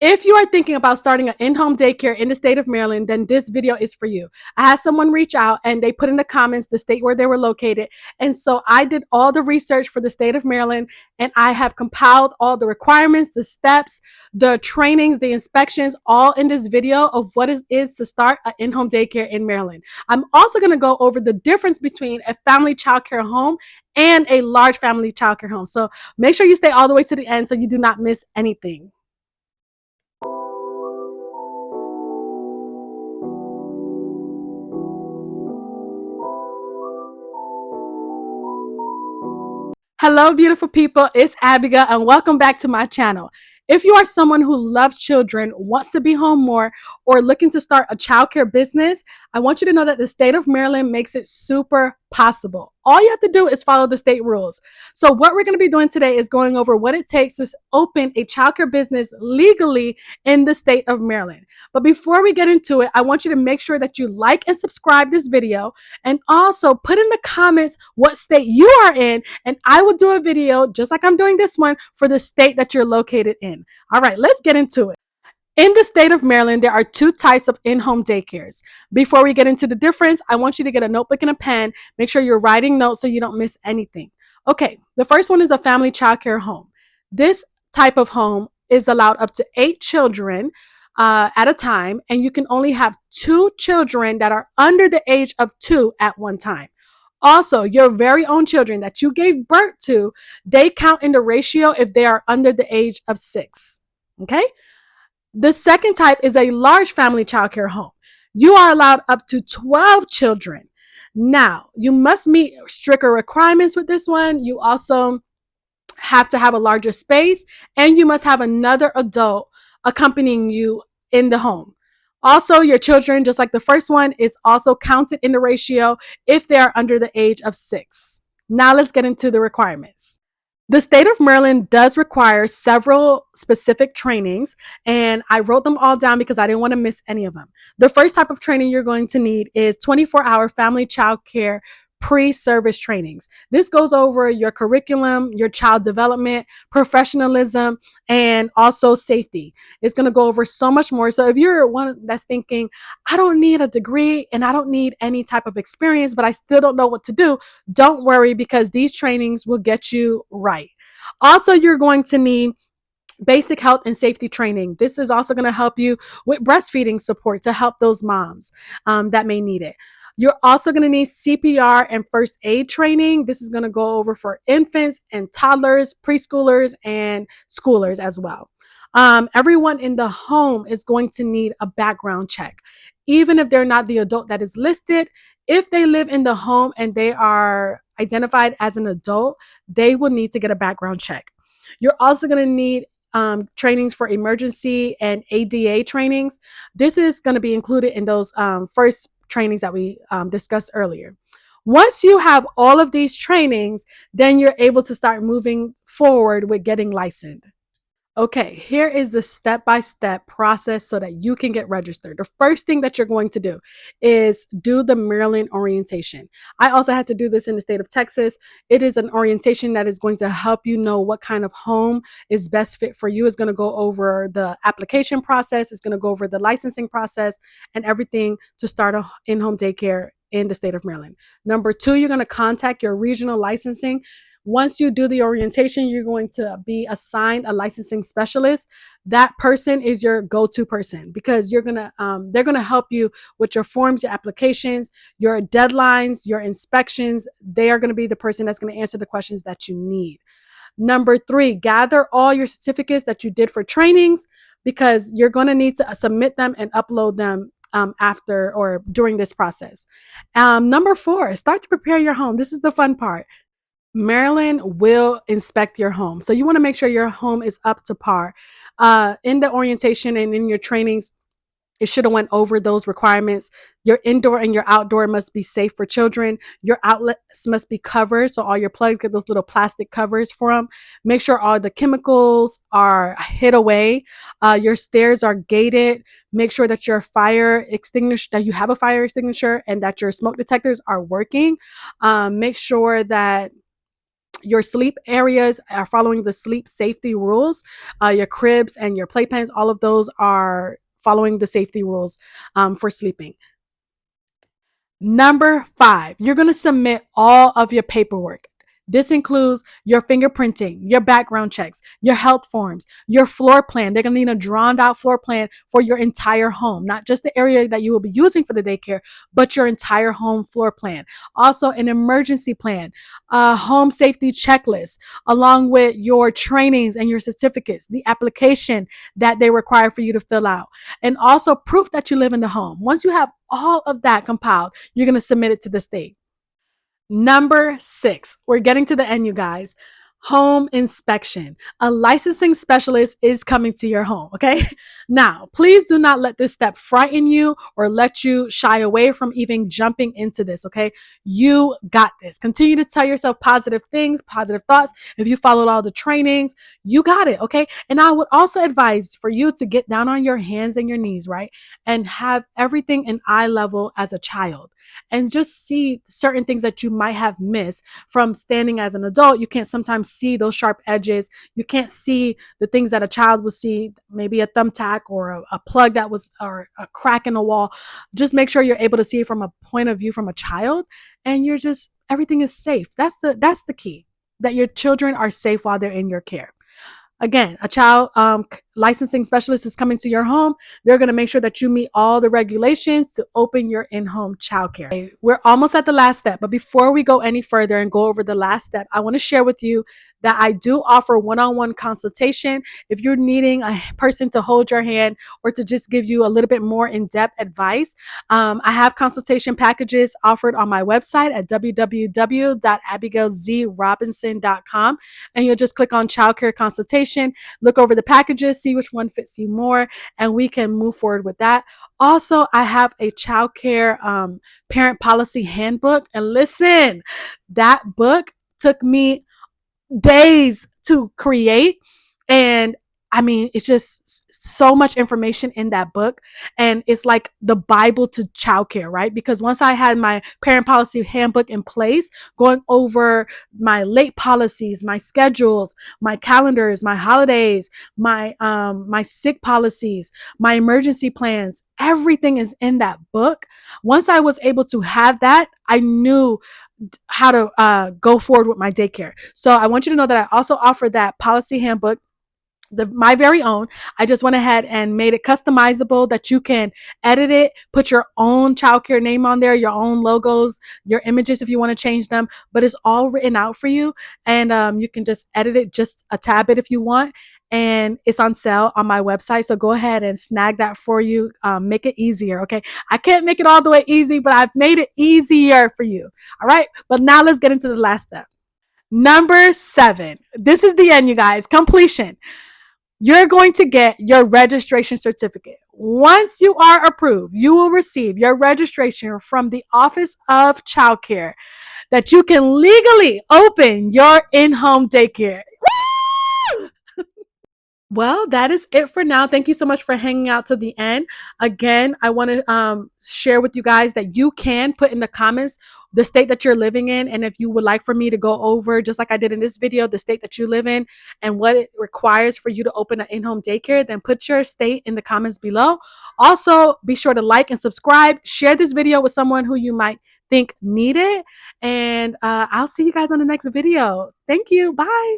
If you are thinking about starting an in-home daycare in the state of Maryland, then this video is for you. I had someone reach out and they put in the comments the state where they were located. And so I did all the research for the state of Maryland, and I have compiled all the requirements, the steps, the trainings, the inspections, all in this video of what it is to start an in-home daycare in Maryland. I'm also going to go over the difference between a family childcare home and a large family childcare home. So make sure you stay all the way to the end so you do not miss anything. Hello, beautiful people. It's Abigail, and welcome back to my channel. If you are someone who loves children, wants to be home more, or looking to start a childcare business, I want you to know that the state of Maryland makes it super possible. All you have to do is follow the state rules. So what we're going to be doing today is going over what it takes to open a childcare business legally in the state of Maryland. But before we get into it, I want you to make sure that you like and subscribe this video, and also put in the comments what state you are in, and I will do a video just like I'm doing this one for the state that you're located in. All right, let's get into it. In the state of Maryland, there are two types of in-home daycares. Before we get into the difference, I want you to get a notebook and a pen. Make sure you're writing notes so you don't miss anything. Okay, the first one is a family childcare home. This type of home is allowed up to 8 children at a time, and you can only have 2 children that are under the age of 2 at one time. Also, your very own children that you gave birth to, they count in the ratio if they are under the age of 6. Okay? The second type is a large family childcare home. You are allowed up to 12 children. Now, you must meet stricter requirements with this one. You also have to have a larger space, and you must have another adult accompanying you in the home. Also, your children, just like the first one, is also counted in the ratio if they are under the age of 6. Now let's get into the requirements. The state of Maryland does require several specific trainings, and I wrote them all down because I didn't want to miss any of them. The first type of training you're going to need is 24-hour family child care pre-service trainings. This goes over your curriculum, your child development, professionalism, and also safety. It's going to go over so much more. So if you're one that's thinking, I don't need a degree and I don't need any type of experience, but I still don't know what to do, don't worry, because these trainings will get you right. Also, you're going to need basic health and safety training. This is also going to help you with breastfeeding support to help those moms that may need it. You're also going to need CPR and first aid training. This is going to go over for infants and toddlers, preschoolers, and schoolers as well. Everyone in the home is going to need a background check. Even if they're not the adult that is listed, if they live in the home and they are identified as an adult, they will need to get a background check. You're also going to need trainings for emergency and ADA trainings. This is going to be included in those first trainings that we discussed earlier. Once you have all of these trainings, then you're able to start moving forward with getting licensed. Okay, here is the step-by-step process so that you can get registered. The first thing that you're going to do is do the Maryland orientation. I also had to do this in the state of Texas. It is an orientation that is going to help you know what kind of home is best fit for you. It's going to go over the application process. It's going to go over the licensing process and everything to start a in-home daycare in the state of Maryland. Number 2, you're going to contact your regional licensing. Once you do the orientation, you're going to be assigned a licensing specialist. That person is your go-to person because they're gonna help you with your forms, your applications, your deadlines, your inspections. They are going to be the person that's going to answer the questions that you need. Number 3, gather all your certificates that you did for trainings because you're going to need to submit them and upload them after or during this process. Number 4, start to prepare your home. This is the fun part. Maryland will inspect your home. So you want to make sure your home is up to par. In the orientation and in your trainings, it should have went over those requirements. Your indoor and your outdoor must be safe for children. Your outlets must be covered. So all your plugs, get those little plastic covers for them. Make sure all the chemicals are hid away. Your stairs are gated. Make sure that your fire extinguisher, that you have a fire extinguisher and that your smoke detectors are working. Make sure that Your sleep areas are following the sleep safety rules. Your cribs and your playpens, all of those are following the safety rules for sleeping. Number 5, you're going to submit all of your paperwork. This includes your fingerprinting, your background checks, your health forms, your floor plan. They're going to need a drawn out floor plan for your entire home, not just the area that you will be using for the daycare, but your entire home floor plan. Also, an emergency plan, a home safety checklist, along with your trainings and your certificates, the application that they require for you to fill out, and also proof that you live in the home. Once you have all of that compiled, you're going to submit it to the state. Number 6, we're getting to the end, you guys. Home inspection. A licensing specialist is coming to your home, okay? Now, please do not let this step frighten you or let you shy away from even jumping into this, okay? You got this. Continue to tell yourself positive things, positive thoughts. If you followed all the trainings, you got it, okay? And I would also advise for you to get down on your hands and your knees, right? And have everything in eye level as a child and just see certain things that you might have missed from standing as an adult. You can't sometimes see those sharp edges. You can't see the things that a child would see, maybe a thumbtack or a plug that was, or a crack in the wall. Just make sure you're able to see it from a point of view from a child, and you're just, everything is safe. That's the key, that your children are safe while they're in your care. Again, a child licensing specialist is coming to your home. They're going to make sure that you meet all the regulations to open your in-home childcare. Okay, we're almost at the last step, but before we go any further and go over the last step, I want to share with you that I do offer one-on-one consultation. If you're needing a person to hold your hand or to just give you a little bit more in-depth advice, I have consultation packages offered on my website at www.abigailzrobinson.com, and you'll just click on childcare consultation, look over the packages, see which one fits you more, and we can move forward with that. Also, I have a childcare parent policy handbook, and listen, that book took me days to create. And I mean, it's just so much information in that book. And it's like the Bible to childcare, right? Because once I had my parent policy handbook in place, going over my late policies, my schedules, my calendars, my holidays, my sick policies, my emergency plans, everything is in that book. Once I was able to have that, I knew how to go forward with my daycare. So I want you to know that I also offer that policy handbook, my very own. I just went ahead and made it customizable that you can edit it, put your own childcare name on there, your own logos, your images if you want to change them, but it's all written out for you. And you can just edit it, just a tab it if you want. And it's on sale on my website. So go ahead and snag that for you. Make it easier. Okay. I can't make it all the way easy, but I've made it easier for you. All right. But now let's get into the last step. Number 7. This is the end, you guys. Completion. You're going to get your registration certificate. Once you are approved, you will receive your registration from the Office of Child Care that you can legally open your in-home daycare. Well, that is it for now. Thank you so much for hanging out to the end. Again, I want to share with you guys that you can put in the comments the state that you're living in. And if you would like for me to go over, just like I did in this video, the state that you live in and what it requires for you to open an in-home daycare, then put your state in the comments below. Also, be sure to like and subscribe. Share this video with someone who you might think need it. And I'll see you guys on the next video. Thank you. Bye.